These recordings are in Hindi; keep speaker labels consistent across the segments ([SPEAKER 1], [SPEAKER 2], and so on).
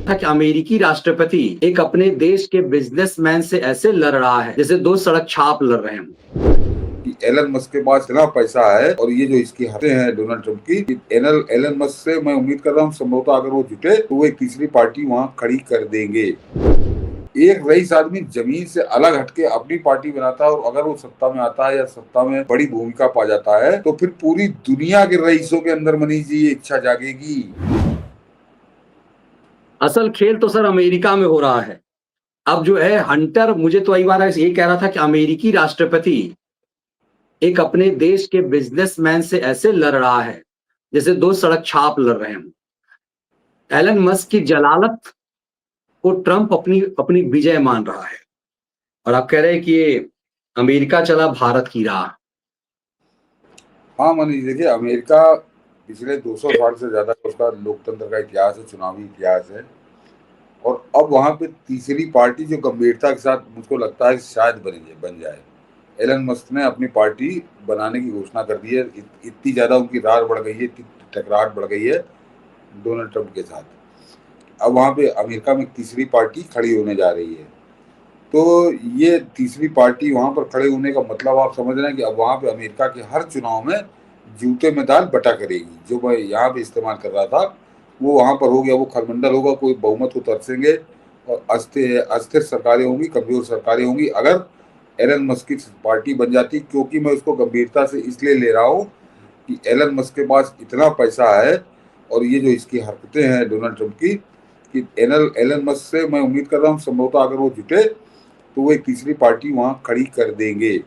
[SPEAKER 1] था कि अमेरिकी राष्ट्रपति एक अपने देश के बिजनेसमैन से ऐसे लड़ रहा है जैसे दो सड़क छाप लड़ रहे हैं।
[SPEAKER 2] कि एलन मस्क के पास इतना पैसा है और ये जो इसकी हरकतें हैं डोनाल्ड ट्रंप की, एलन मस्क से मैं उम्मीद कर रहा हूँ संभवतः अगर वो जुटे तो वो एक तीसरी पार्टी वहां खड़ी कर देंगे। एक रईस आदमी जमीन से अलग हटके अपनी पार्टी बनाता है और अगर वो सत्ता में आता है या सत्ता में बड़ी भूमिका पा जाता है तो फिर पूरी दुनिया के रईसों के अंदर मनीष जी ये इच्छा जागेगी।
[SPEAKER 1] असल खेल तो सर अमेरिका में हो रहा है। अब जो है हंटर मुझे तो कई बार ये कह रहा था कि अमेरिकी राष्ट्रपति एक अपने देश के बिजनेसमैन से ऐसे लड़ रहा है जैसे दो सड़क छाप लड़ रहे हैं। एलन मस्क की जलालत को ट्रंप अपनी अपनी विजय मान रहा है और आप कह रहे हैं कि ये अमेरिका चला भारत की राह।
[SPEAKER 2] हाँ मनीष, देखिए अमेरिका पिछले 200 साल से ज्यादा उसका लोकतंत्र का इतिहास है, चुनावी इतिहास है। और अब वहां पे तीसरी पार्टी जो गंभीरता के साथ मुझको लगता है शायद बन जाए। एलन मस्क ने अपनी पार्टी बनाने की घोषणा कर दी है। इतनी ज्यादा उनकी रार बढ़ गई है, इतनी टकराहट बढ़ गई है डोनाल्ड ट्रंप के साथ। अब वहां पे अमेरिका में तीसरी पार्टी खड़ी होने जा रही है। तो ये तीसरी पार्टी वहां पर खड़े होने का मतलब आप समझ रहे हैं कि अब वहां पे अमेरिका के हर चुनाव में जूते में दाल बटा करेगी। जो मैं यहाँ पे इस्तेमाल कर रहा था वो वहां पर हो गया, वो खरमंडल होगा, कोई बहुमत को तरसेंगे और अस्थिर अस्थिर सरकारें होंगी, कमजोर सरकारें होंगी अगर एलन मस्क की पार्टी बन जाती। क्योंकि मैं उसको गंभीरता से इसलिए ले रहा हूँ कि एलन मस्क के पास इतना पैसा है और ये जो इसकी हरकतें हैं डोनाल्ड ट्रंप की, कि एलन मस्क से मैं उम्मीद कर रहा हूँ संभवतः अगर वो जुटे तो वो एक तीसरी पार्टी वहां खड़ी कर देंगे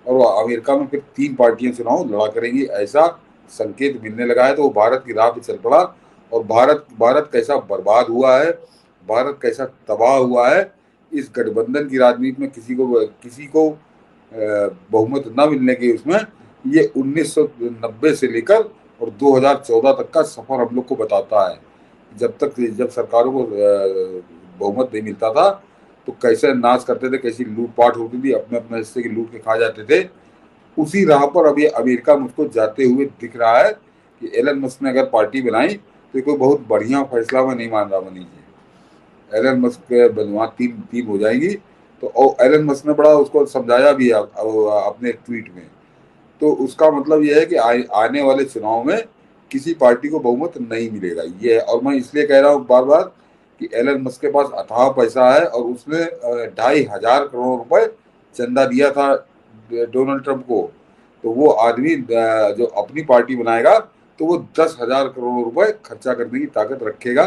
[SPEAKER 2] और वो अमेरिका में फिर 3 पार्टियां चुनाव लड़ा करेंगी, ऐसा संकेत मिलने लगा है। तो वो भारत की राह पे चल पड़ा और भारत भारत कैसा बर्बाद हुआ है, भारत कैसा तबाह हुआ है, इस गठबंधन की राजनीति में किसी को बहुमत न मिलने के उसमें ये 1990 से लेकर और 2014 तक का सफर हम लोग को बताता है। जब सरकारों को बहुमत नहीं मिलता था तो कैसे नाश करते थे, कैसी लूटपाट होती थी, अपने अपने हिस्से की लूट के खा जाते थे। उसी राह पर अभी अमेरिका मुझको जाते हुए दिख रहा है कि एलन मस्क ने अगर पार्टी बनाई तो ये कोई बहुत बढ़िया फैसला मैं नहीं मान रहा मनीष जी। एलन मस्क वहाँ टीम टीम हो जाएगी तो और एलन मस्क ने बड़ा उसको समझाया भी है अपने ट्वीट में। तो उसका मतलब यह है कि आने वाले चुनाव में किसी पार्टी को बहुमत नहीं मिलेगा ये है। और मैं इसलिए कह रहा हूँ बार बार कि एलन मस्क के पास अथाह पैसा है और उसने 2,500 करोड़ रुपए चंदा दिया था डोनाल्ड ट्रंप को। तो वो आदमी जो अपनी पार्टी बनाएगा तो वो 10,000 करोड़ रुपए खर्चा करने की ताकत रखेगा,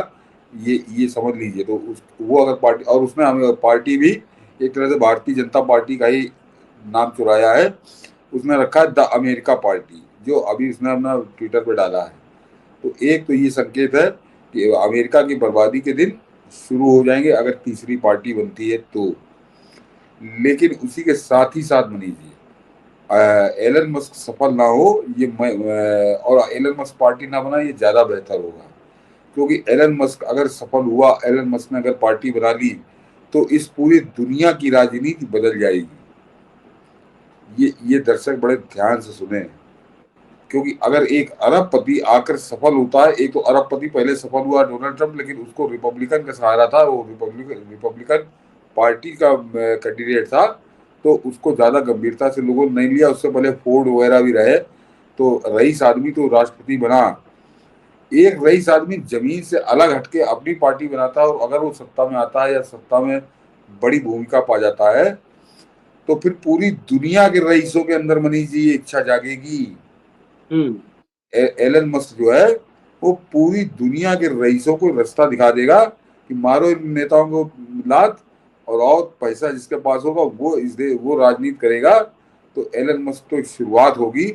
[SPEAKER 2] ये समझ लीजिए। तो वो अगर पार्टी, और उसने हमें पार्टी भी एक तरह से भारतीय जनता पार्टी का ही नाम चुराया है, उसने रखा है द अमेरिका पार्टी, जो अभी उसने अपना ट्विटर पे डाला है। तो एक तो ये संकेत है कि अमेरिका की बर्बादी के दिन शुरू हो जाएंगे अगर तीसरी पार्टी बनती है तो। लेकिन उसी के साथ ही साथ मनीष जी, एलन मस्क सफल ना हो ये और एलन मस्क पार्टी ना बना ये ज्यादा बेहतर होगा। क्योंकि एलन मस्क अगर सफल हुआ, एलन मस्क ने अगर पार्टी बना ली तो इस पूरी दुनिया की राजनीति बदल जाएगी। ये दर्शक बड़े ध्यान से सुने। क्योंकि अगर एक अरबपति आकर सफल होता है, एक तो अरबपति पहले सफल हुआ डोनाल्ड ट्रंप, लेकिन उसको रिपब्लिकन का सहारा था, वो रिपब्लिकन पार्टी का कैंडिडेट था, तो उसको ज्यादा गंभीरता से लोगों ने नहीं लिया। उससे पहले फोर्ड वगैरह भी रहे, तो रईस आदमी तो राष्ट्रपति बना। एक रईस आदमी जमीन से अलग हटके अपनी पार्टी बनाता है और अगर वो सत्ता में आता है या सत्ता में बड़ी भूमिका पा जाता है तो फिर पूरी दुनिया के रईसों के अंदर मनीष जी ये इच्छा जागेगी। एलन मस्क जो है वो पूरी दुनिया के रईसों को रास्ता दिखा देगा कि मारो इन नेताओं को लात और पैसा जिसके पास होगा वो राजनीति करेगा। तो एलन मस्क तो एक शुरुआत होगी,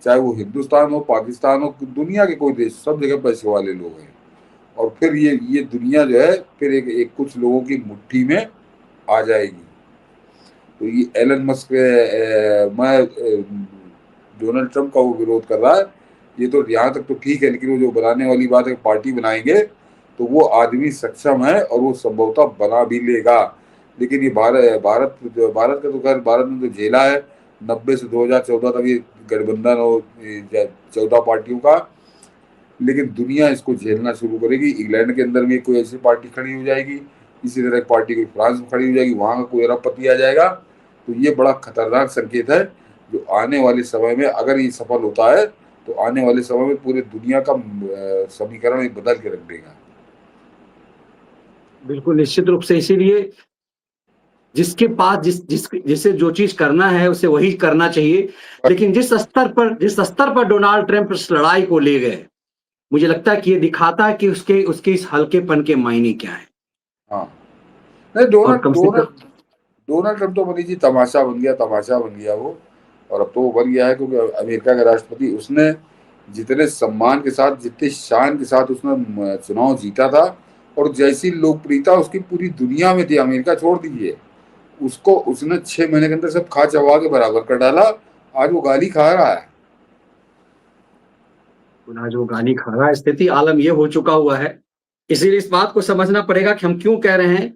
[SPEAKER 2] चाहे वो हिंदुस्तान हो, पाकिस्तान हो, दुनिया के कोई देश, सब जगह पैसे वाले लोग हैं। और फिर ये दुनिया जो है फिर एक कुछ लोगों की मुट्ठी में आ जाएगी। तो ये एलन मस्क मैं डोनाल्ड ट्रंप का वो विरोध कर रहा है, ये तो यहाँ तक तो ठीक है। लेकिन वो जो बनाने वाली बात है पार्टी बनाएंगे तो वो आदमी सक्षम है और वो संभवतः बना भी लेगा। लेकिन ये भारत का तो खैर भारत ने तो झेला है 90 से 2014 तक ये गठबंधन और 14 पार्टियों का। लेकिन दुनिया इसको झेलना शुरू करेगी। इंग्लैंड के अंदर में कोई ऐसी पार्टी खड़ी हो जाएगी, इसी तरह की पार्टी कोई फ्रांस में खड़ी हो जाएगी, वहां का कोई अरबपति आ जाएगा। तो ये बड़ा खतरनाक संकेत है, जो आने वाले समय में अगर ये सफल होता है तो आने वाले समय में पूरे दुनिया का समीकरण ये बदल के रख देगा।
[SPEAKER 1] बिल्कुल निश्चित रूप से, इसीलिए जिसके पास जिसे जो चीज करना है उसे वही करना चाहिए। लेकिन जिस स्तर पर डोनाल्ड ट्रंप इस लड़ाई को ले गए, मुझे लगता है कि ये दिखाता है कि उसके उसके इस हल्केपन के मायने क्या है।
[SPEAKER 2] हाँ, नहीं,
[SPEAKER 1] और
[SPEAKER 2] डोनाल्ड
[SPEAKER 1] कम से
[SPEAKER 2] डोनाल्ड
[SPEAKER 1] कम
[SPEAKER 2] डोनाल्ड ट्रंप तो मनीष जी तमाशा बन गया, तमाशा बन गया वो। और अब तो वो बन गया है क्योंकि अमेरिका का राष्ट्रपति, उसने जितने सम्मान के साथ, जितने शान के साथ उसने चुनाव जीता था, और जैसी लोकप्रियता उसकी पूरी दुनिया में थी, अमेरिका छोड़ दीजिए, उसको उसने 6 महीने के अंदर सब खा चबा के बराबर कर डाला। आज वो गाली खा रहा है।
[SPEAKER 1] आज वो गाली खा रहा है, स्थिति आलम ये हो चुका हुआ है। इसीलिए इस बात को समझना पड़ेगा कि हम क्यों कह रहे हैं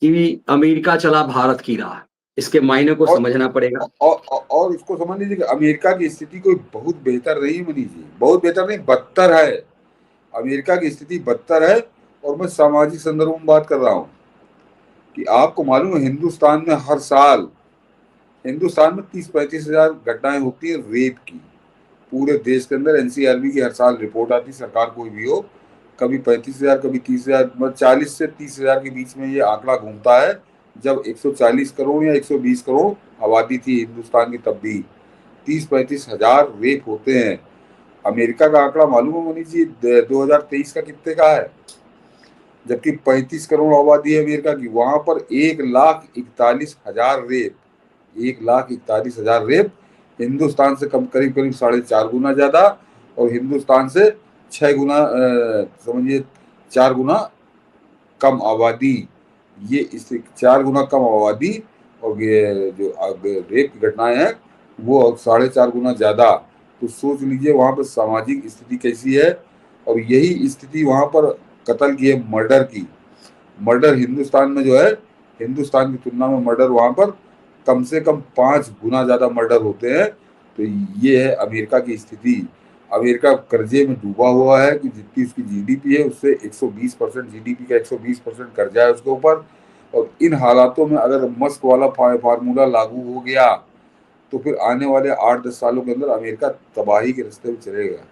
[SPEAKER 1] कि अमेरिका चला भारत की राह। इसके मायने को
[SPEAKER 2] और
[SPEAKER 1] समझना पड़ेगा।
[SPEAKER 2] और इसको समझ लीजिए कि अमेरिका की स्थिति कोई बहुत बेहतर नहीं मनीष जी, बहुत बेहतर नहीं, बदतर है। अमेरिका की स्थिति बदतर है। और मैं सामाजिक संदर्भ में बात कर रहा हूँ कि आपको मालूम है, हिंदुस्तान में हर साल, हिंदुस्तान में 30-35 हजार घटनाएं होती है रेप की। पूरे देश के अंदर एनसीआरबी की हर साल रिपोर्ट आती, सरकार कोई भी हो, कभी 35 हजार, कभी 30 हजार, मतलब 40 से 30 हजार के बीच में ये आंकड़ा घूमता है। जब 140 करोड़ या 120 करोड़ आबादी थी हिंदुस्तान की, तब भी 30-35 हजार रेप होते हैं। अमेरिका का आंकड़ा मालूम है मनीष जी 2023 का कितने का है? जबकि 35 करोड़ आबादी है अमेरिका की, वहां पर 1,41,000 रेप, 1,41,000 रेप। हिंदुस्तान से कम, करीब करीब 4.5 गुना ज्यादा, और हिंदुस्तान से 6 गुना, समझिए 4 गुना कम आबादी। ये इस 4 गुना कम आबादी, और ये जो रेप की घटनाएं हैं वो 4.5 गुना ज्यादा। तो सोच लीजिए वहां पर सामाजिक स्थिति कैसी है। और यही स्थिति वहां पर कत्ल की है, मर्डर की। मर्डर हिंदुस्तान में जो है, हिंदुस्तान की तुलना में मर्डर वहां पर कम से कम 5 गुना ज्यादा मर्डर होते हैं। तो ये है अमेरिका की स्थिति। अमेरिका कर्जे में डूबा हुआ है कि जितनी उसकी जीडीपी है उससे 120%, जीडीपी का 120% कर्जा है उसके ऊपर। और इन हालातों में अगर मस्क वाला फार्मूला लागू हो गया तो फिर आने वाले 8-10 सालों के अंदर अमेरिका तबाही के रास्ते में चलेगा।